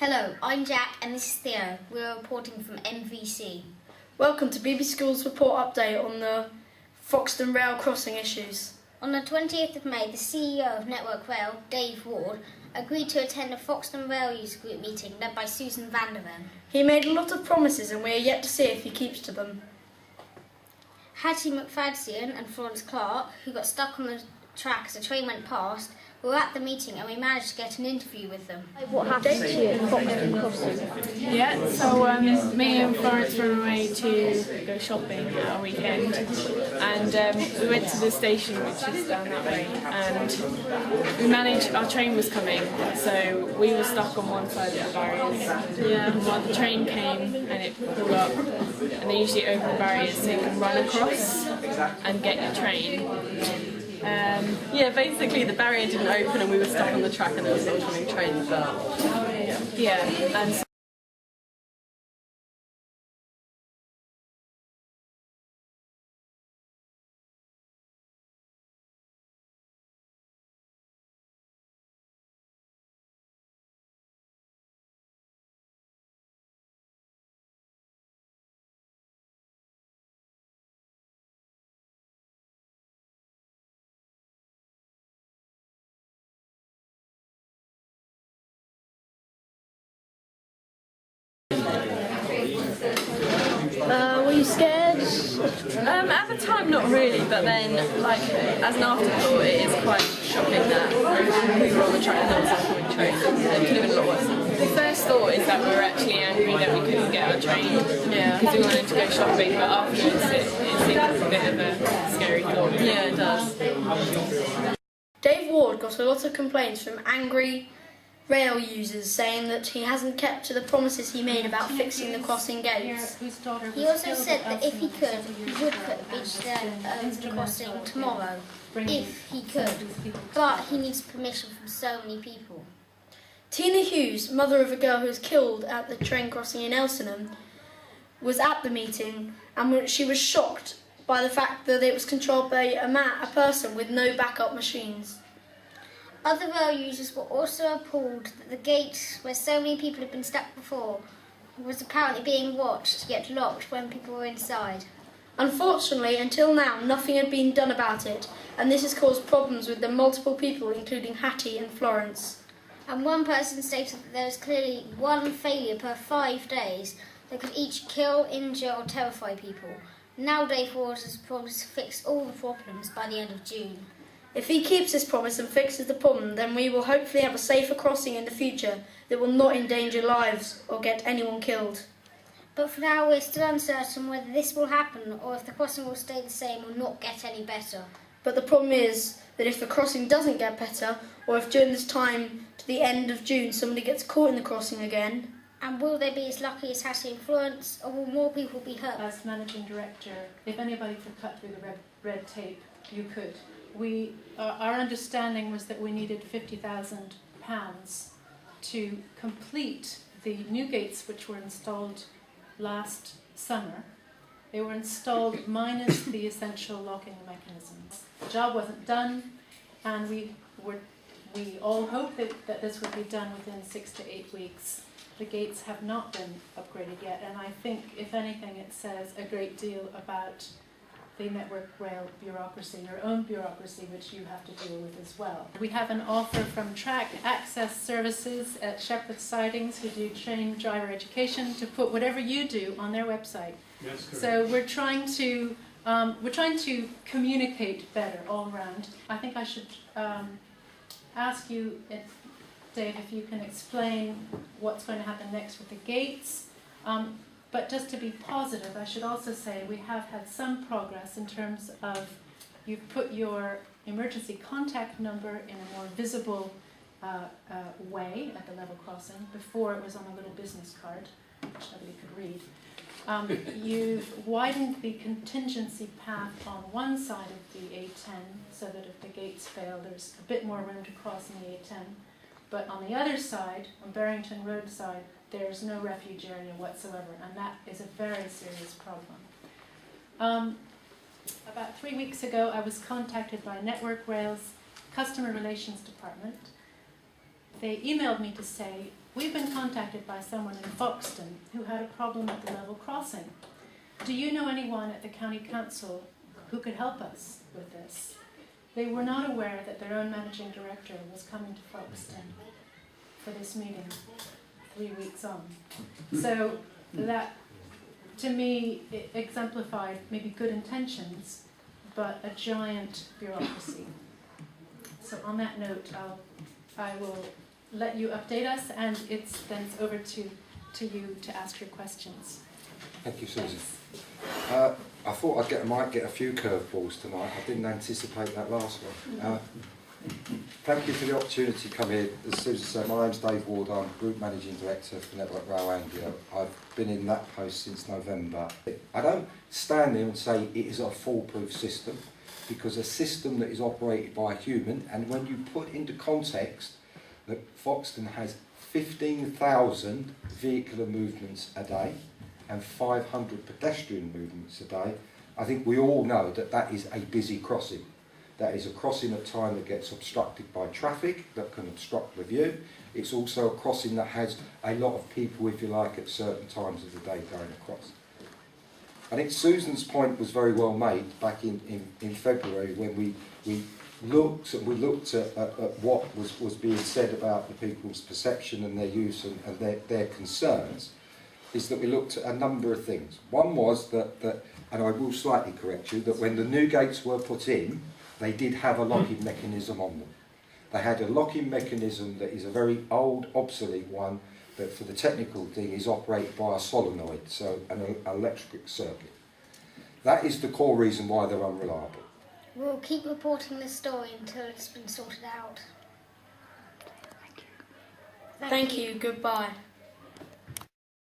Hello, I'm Jack and this is Theo. We're reporting from MVC. Welcome to BBC Schools report update on the Foxton rail crossing issues. On the 20th of May, the CEO of Network Rail, Dave Ward, agreed to attend a Foxton Rail User Group meeting led by Susan van der Ven. He made a lot of promises and we are yet to see if he keeps to them. Hattie McFadzean and Florence Clark, who got stuck on the track as a train went past, were at the meeting and we managed to get an interview with them. What happened to you at Foxton Crossing? Yeah, so me and Florence were away to go shopping at our weekend, and we went to the station, which is down that way, and we managed, our train was coming, so we were stuck on one side of the barriers. Yeah. And while the train came and it pulled up, and they usually open the barriers so you can run across and get your train. Yeah, basically the barrier didn't open and we were stuck on the track and there was oncoming trains there. Yeah, and so Were you scared? At the time not really, but then like as an afterthought it is quite shocking that we were on the track and there was oncoming trains. It could have been a lot worse. the first thought is that we were actually angry that we couldn't get our train, because we wanted to go shopping, but afterwards it seems a bit of a scary thought. Yeah, it does. Dave Ward got a lot of complaints from angry rail users saying that he hasn't kept to the promises he made about fixing the crossing gates. He also said that if he could, he would put the beach there to the crossing tomorrow, if he could, but he needs permission from so many people. Tina Hughes, mother of a girl who was killed at the train crossing in Elsenham, was at the meeting and she was shocked by the fact that it was controlled by a person with no backup machines. Other rail users were also appalled that the gate, where so many people had been stuck before, was apparently being watched yet locked when people were inside. Unfortunately, until now, nothing had been done about it, and this has caused problems with the multiple people, including Hattie and Florence. And one person stated that there was clearly one failure per 5 days that could each kill, injure or terrify people. Now Dave Ward has promised to fix all the problems by the end of June. If he keeps his promise and fixes the problem, then we will hopefully have a safer crossing in the future that will not endanger lives or get anyone killed. But for now we're still uncertain whether this will happen or if the crossing will stay the same or not get any better. But the problem is that if the crossing doesn't get better, or if during this time to the end of June somebody gets caught in the crossing again, and will they be as lucky as Hattie and Florence, or will more people be hurt? As managing director, if anybody could cut through the red tape, you could. Our understanding was that we needed £50,000 to complete the new gates which were installed last summer. They were installed minus the essential locking mechanisms. The job wasn't done, and we all hoped that this would be done within 6 to 8 weeks. The gates have not been upgraded yet, and I think, if anything, it says a great deal about the Network Rail bureaucracy, your own bureaucracy, which you have to deal with as well. We have an offer from Track Access Services at Shepherd Sidings, who do train driver education, to put whatever you do on their website. Yes, correct. So we're trying to communicate better all around. I think I should ask you, Dave, if you can explain what's going to happen next with the gates. But just to be positive, I should also say we have had some progress in terms of you've put your emergency contact number in a more visible way at the level crossing. Before it was on a little business card, which nobody could read. You've widened the contingency path on one side of the A10 so that if the gates fail, there's a bit more room to cross in the A10. But on the other side, on Barrington Road side, there's no refuge area whatsoever, and that is a very serious problem. About 3 weeks ago, I was contacted by Network Rail's Customer Relations Department they emailed me to say, we've been contacted by someone in Foxton who had a problem at the level crossing. Do you know anyone at the county council who could help us with this? They were not aware that their own managing director was coming to Foxton for this meeting 3 weeks on. So that, to me, it exemplified maybe good intentions, but a giant bureaucracy. So on that note, I will let you update us, and then it's over to you to ask your questions. Thank you, Susan. I thought I might get a few curveballs tonight. I didn't anticipate that last one. Thank you for the opportunity to come here. As Susan said, my name's Dave Ward. I'm Group Managing Director for Network Rail Anglia. I've been in that post since November. I don't stand there and say it is a foolproof system, because a system that is operated by a human, and when you put into context that Foxton has 15,000 vehicular movements a day and 500 pedestrian movements a day, I think we all know that that is a busy crossing. That is a crossing at time that gets obstructed by traffic, that can obstruct the view. It's also a crossing that has a lot of people, if you like, at certain times of the day going across. I think Susan's point was very well made back in February, when we looked at what was being said about the people's perception and their use and their concerns, is that we looked at a number of things. One was that, and I will slightly correct you, that when the new gates were put in, they did have a locking mechanism on them. They had a locking mechanism that is a very old, obsolete one, that for the technical thing is operated by a solenoid, so an electric circuit. That is the core reason why they're unreliable. We'll keep reporting this story until it's been sorted out. Thank you. Goodbye.